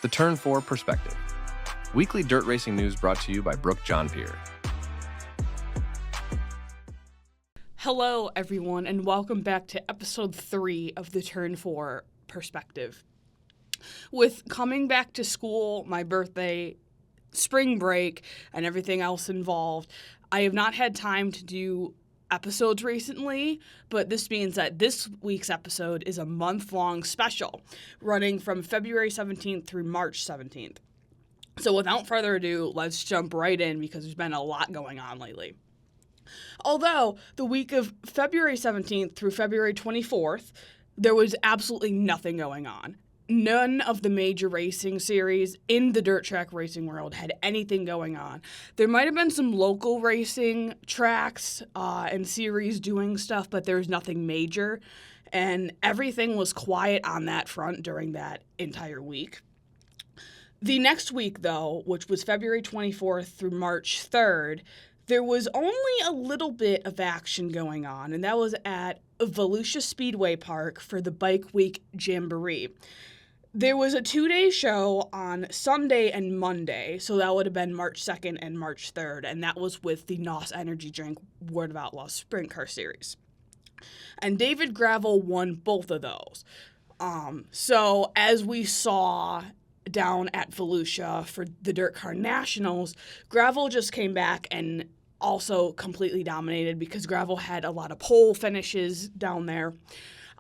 The Turn 4 Perspective. Weekly dirt racing news brought to you by Brooke John Peer. Hello, everyone, and welcome back to episode 3 of the Turn 4 Perspective. With coming back to school, my birthday, spring break, and everything else involved, I have not had time to do episodes recently, but this means that this week's episode is a month-long special, running from February 17th through March 17th. So without further ado, let's jump right in because there's been a lot going on lately. Although the week of February 17th through February 24th, there was absolutely nothing going on. None of the major racing series in the dirt track racing world had anything going on. There might have been some local racing tracks and series doing stuff, but there was nothing major, and everything was quiet on that front during that entire week. The next week, though, which was February 24th through March 3rd, there was only a little bit of action going on, and that was at Volusia Speedway Park for the Bike Week Jamboree. There was a 2-day show on Sunday and Monday, so that would have been March 2nd and March 3rd, and that was with the NOS Energy Drink World of Outlaws Sprint Car Series. And David Gravel won both of those. So as we saw down at Volusia for the Dirt Car Nationals, Gravel just came back and also completely dominated because Gravel had a lot of pole finishes down there.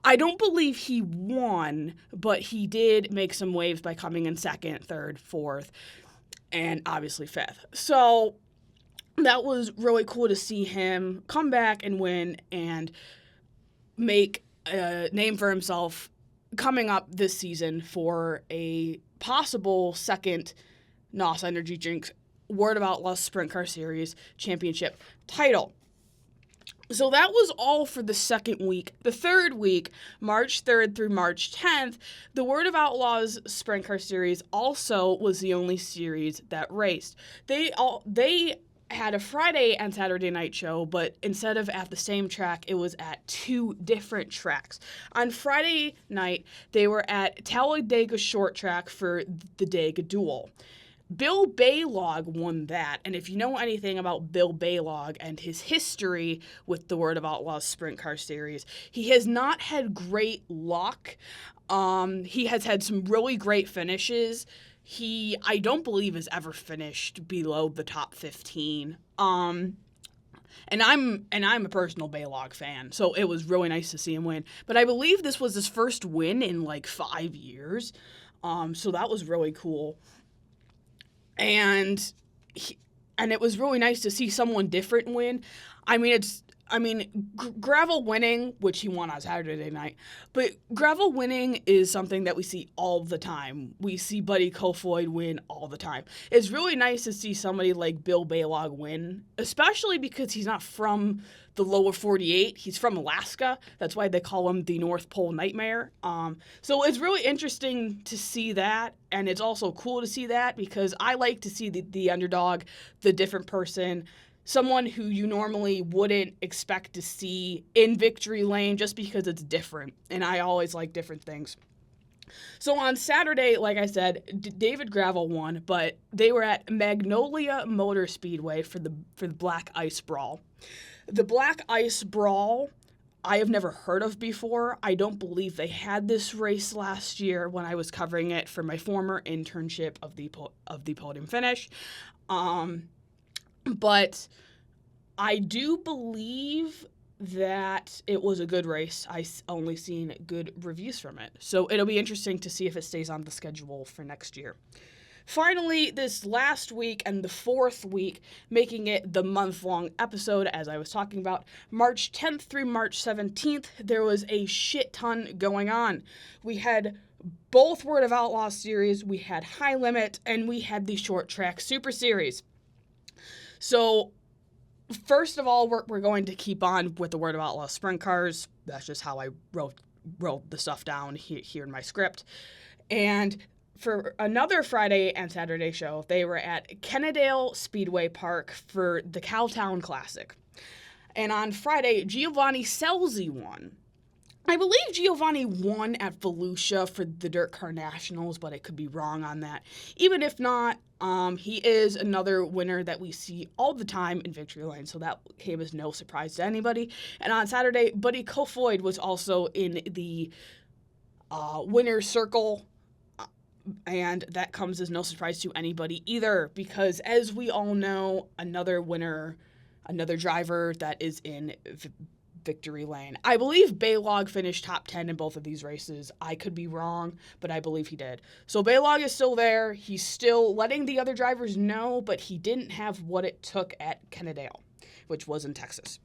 I don't believe he won, but he did make some waves by coming in second, third, fourth, and obviously fifth. So that was really cool to see him come back and win and make a name for himself coming up this season for a possible second NOS Energy Drink World of Outlaws Sprint Car Series Championship title. So that was all for the second week. The third week, March 3rd through March 10th, the World of Outlaws Sprint Car Series also was the only series that raced. They had a Friday and Saturday night show, but instead of at the same track, it was at 2 different tracks. On Friday night, they were at Talladega Short Track for the Dega Duel. Bill Baylog won that, and if you know anything about Bill Baylog and his history with the World of Outlaws Sprint Car Series, he has not had great luck. He has had some really great finishes. I don't believe, has ever finished below the top 15. And I'm a personal Baylog fan, so it was really nice to see him win. But I believe this was his first win in like 5 years, so that was really cool. And it was really nice to see someone different win. Gravel winning, which he won on Saturday night, but Gravel winning is something that we see all the time. We see Buddy Kofoid win all the time. It's really nice to see somebody like Bill Baylog win, especially because he's not from the lower 48. He's from Alaska. That's why they call him the North Pole Nightmare. So it's really interesting to see that, and it's also cool to see that because I like to see the underdog, the different person, someone who you normally wouldn't expect to see in victory lane just because it's different, and I always like different things. So on Saturday, like I said, David Gravel won, but they were at Magnolia Motor Speedway for the Black Ice Brawl. The Black Ice Brawl, I have never heard of before. I don't believe they had this race last year when I was covering it for my former internship of the Podium Finish. But I do believe that it was a good race. I only seen good reviews from it. So it'll be interesting to see if it stays on the schedule for next year. Finally, this last week and the fourth week, making it the month-long episode, as I was talking about, March 10th through March 17th, there was a shit ton going on. We had both World of Outlaws series, we had High Limit, and we had the Short Track Super Series. So, first of all, we're going to keep on with the World of Outlaws Sprint Cars. That's just how I wrote the stuff down here in my script. And for another Friday and Saturday show, they were at Kennedale Speedway Park for the Cowtown Classic. And on Friday, Giovanni Scelzi won. I believe Giovanni won at Volusia for the Dirt Car Nationals, but I could be wrong on that. Even if not, he is another winner that we see all the time in victory lane, so that came as no surprise to anybody. And on Saturday, Buddy Kofoid was also in the winner's circle, and that comes as no surprise to anybody either, because as we all know, another winner, another driver that is in victory lane. I believe Baylog finished top 10 in both of these races. I could be wrong, but I believe he did. So Baylog is still there. He's still letting the other drivers know, but he didn't have what it took at Kennedale, which was in Texas.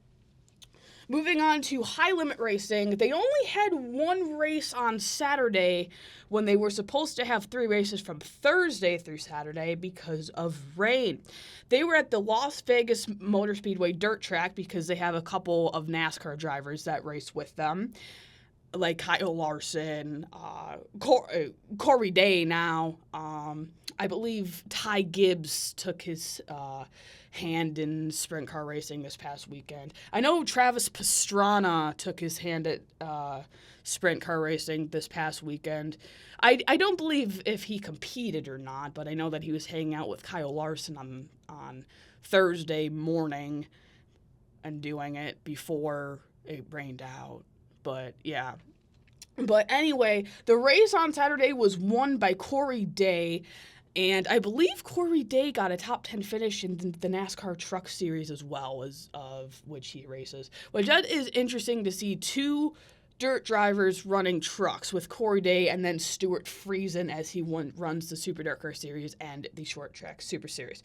Moving on to high limit racing, they only had one race on Saturday when they were supposed to have 3 races from Thursday through Saturday because of rain. They were at the Las Vegas Motor Speedway dirt track because they have a couple of NASCAR drivers that race with them, like Kyle Larson, Corey Day now. I believe Ty Gibbs took his hand in sprint car racing this past weekend. I know Travis Pastrana took his hand at sprint car racing this past weekend. I don't believe if he competed or not, but I know that he was hanging out with Kyle Larson on Thursday morning and doing it before it rained out. But yeah. But anyway, the race on Saturday was won by Corey Day. And I believe Corey Day got a top 10 finish in the NASCAR Truck Series as well, as of which he races. Which that is interesting to see 2 dirt drivers running trucks with Corey Day and then Stuart Friesen as he runs the Super Dirt Car Series and the Short Track Super Series.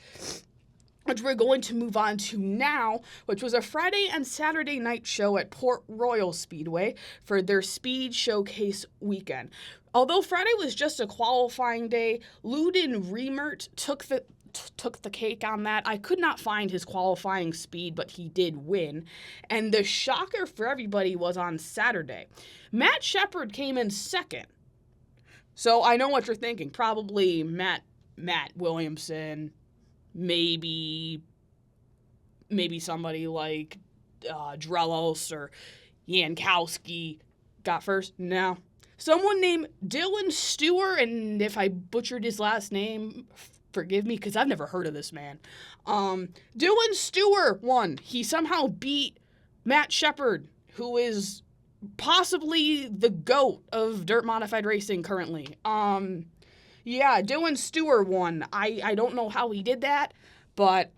Which we're going to move on to now, which was a Friday and Saturday night show at Port Royal Speedway for their Speed Showcase weekend. Although Friday was just a qualifying day, Luden Riemert took the cake on that. I could not find his qualifying speed, but he did win. And the shocker for everybody was on Saturday. Matt Shepard came in second. So I know what you're thinking. Probably Matt Williamson, maybe somebody like Drelos or Jankowski got first. No. Someone named Dylan Stewart, and if I butchered his last name, forgive me, because I've never heard of this man. Dylan Stewart won. He somehow beat Matt Shepard, who is possibly the GOAT of dirt modified racing currently. Yeah, Dylan Stewart won. I don't know how he did that, but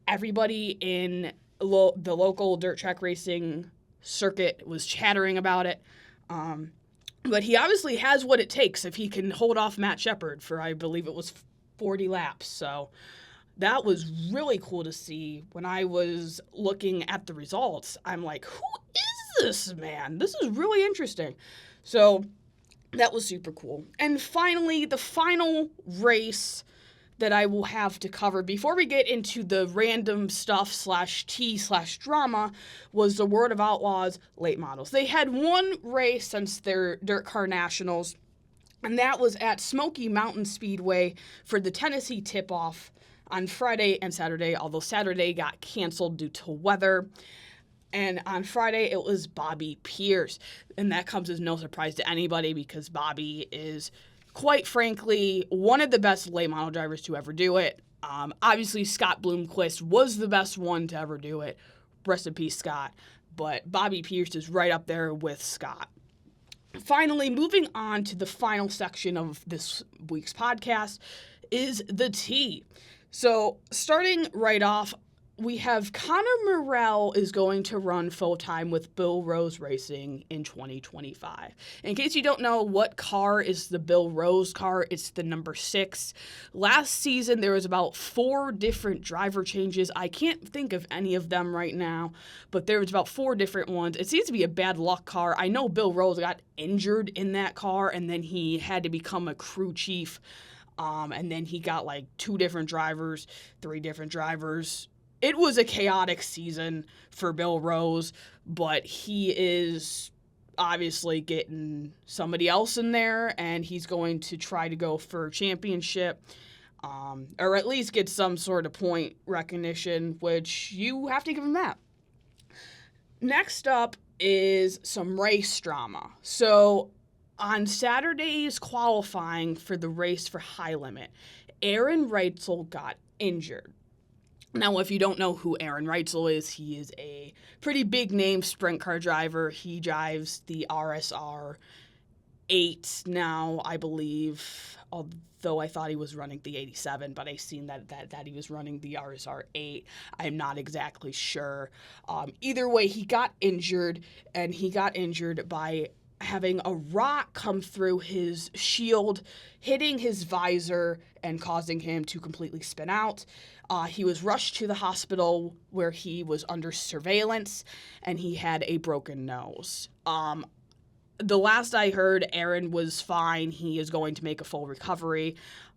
everybody in the local dirt track racing circuit was chattering about it. But he obviously has what it takes if he can hold off Matt Shepard for, I believe it was 40 laps. So that was really cool to see. When I was looking at the results, I'm like, who is this man? This is really interesting. So that was super cool. And finally, the final race that I will have to cover before we get into the random stuff /tea/drama was the World of Outlaws late models. They had one race since their Dirt Car Nationals, and that was at Smoky Mountain Speedway for the Tennessee tip-off on Friday and Saturday, although Saturday got canceled due to weather. And on Friday, it was Bobby Pierce. And that comes as no surprise to anybody because Bobby is, quite frankly, one of the best late model drivers to ever do it. Obviously, Scott Bloomquist was the best one to ever do it. Rest in peace, Scott. But Bobby Pierce is right up there with Scott. Finally, moving on to the final section of this week's podcast is the tea. So, starting right off, we have Connor Morrell is going to run full-time with Bill Rose Racing in 2025. In case you don't know what car is the Bill Rose car, it's the number 6. Last season, there was about 4 different driver changes. I can't think of any of them right now, but there was about 4 different ones. It seems to be a bad luck car. I know Bill Rose got injured in that car, and then he had to become a crew chief, and then he got like 2 different drivers, 3 different drivers. It was a chaotic season for Bill Rose, but he is obviously getting somebody else in there, and he's going to try to go for championship, or at least get some sort of point recognition, which you have to give him that. Next up is some race drama. So on Saturday's qualifying for the race for high limit, Aaron Reitzel got injured. Now, if you don't know who Aaron Reitzel is, he is a pretty big name sprint car driver. He drives the RSR 8 now, I believe, although I thought he was running the 87, but I seen that he was running the RSR 8. I'm not exactly sure. Either way, he got injured, and he got injured by having a rock come through his shield, hitting his visor and causing him to completely spin out. He was rushed to the hospital where he was under surveillance, and he had a broken nose. The last I heard, Aaron was fine. He is going to make a full recovery.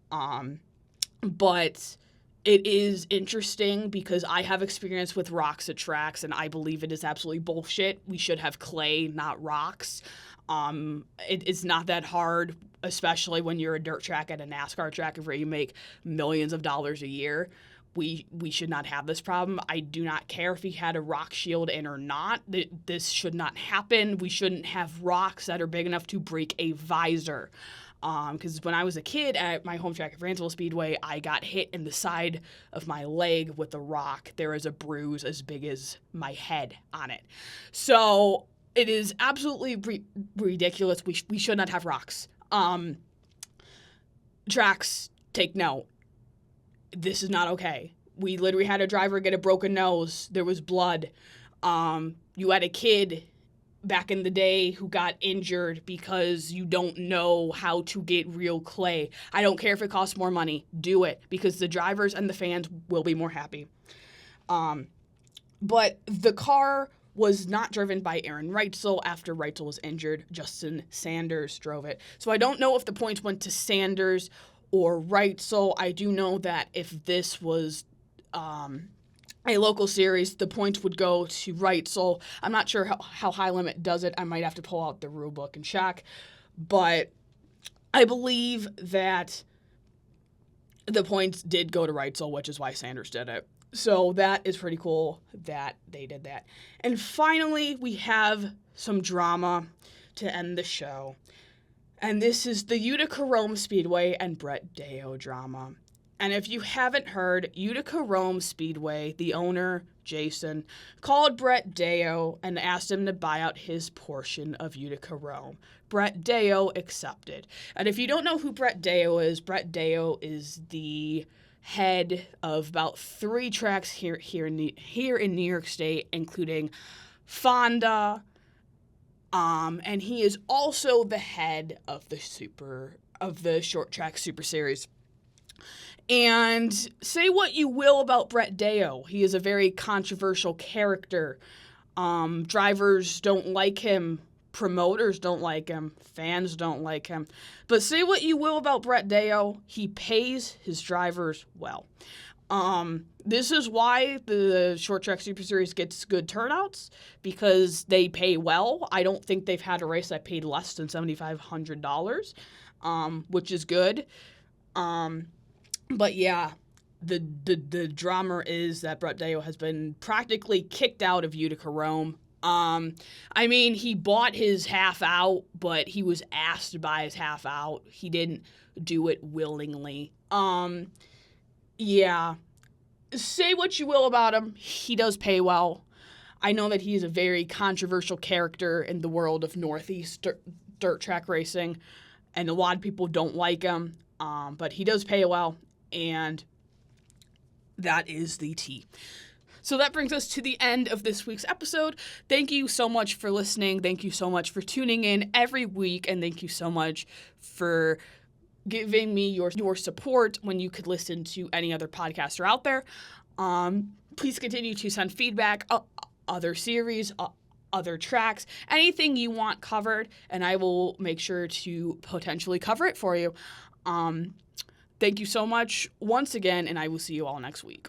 But it is interesting because I have experience with rocks at tracks, and I believe it is absolutely bullshit. We should have clay, not rocks. It's not that hard, especially when you're a dirt track at a NASCAR track where you make millions of dollars a year. We should not have this problem. I do not care if he had a rock shield in or not. This should not happen. We shouldn't have rocks that are big enough to break a visor. Because when I was a kid at my home track at Rantsville Speedway, I got hit in the side of my leg with a rock. There is a bruise as big as my head on it. So it is absolutely ridiculous. We should not have rocks. Tracks, take note. This is not okay. We literally had a driver get a broken nose. There was blood. You had a kid back in the day who got injured because you don't know how to get real clay. I don't care if it costs more money. Do it, because the drivers and the fans will be more happy. But the car was not driven by Aaron Reitzel after Reitzel was injured. Justin Sanders drove it. So I don't know if the points went to Sanders or Reitzel. I do know that if this was a local series, the points would go to Reitzel. I'm not sure how High Limit does it. I might have to pull out the rule book and check. But I believe that the points did go to Reitzel, which is why Sanders did it. So that is pretty cool that they did that. And finally, we have some drama to end the show. And this is the Utica Rome Speedway and Brett Deyo drama. And if you haven't heard, Utica Rome Speedway, the owner, Jason, called Brett Deyo and asked him to buy out his portion of Utica Rome. Brett Deyo accepted. And if you don't know who Brett Deyo is the head of about 3 tracks here in New York State, including Fonda, and he is also the head of the short track Super Series. And say what you will about Brett Deyo, he is a very controversial character. Drivers don't like him, promoters don't like him, fans don't like him. But say what you will about Brett Deyo, he pays his drivers well. This is why the Short Track Super Series gets good turnouts, because they pay well. I don't think they've had a race that paid less than $7,500, which is good. But yeah, the drama is that Brett Deyo has been practically kicked out of Utica Rome. I mean, he bought his half out, but he was asked to buy his half out. He didn't do it willingly. Yeah. Say what you will about him, he does pay well. I know that he's a very controversial character in the world of Northeast dirt track racing, and a lot of people don't like him, but he does pay well, and that is the tea. So that brings us to the end of this week's episode. Thank you so much for listening. Thank you so much for tuning in every week, and thank you so much for giving me your support when you could listen to any other podcaster out there. Please continue to send feedback, other series, other tracks, anything you want covered, and I will make sure to potentially cover it for you. Thank you so much once again, and I will see you all next week.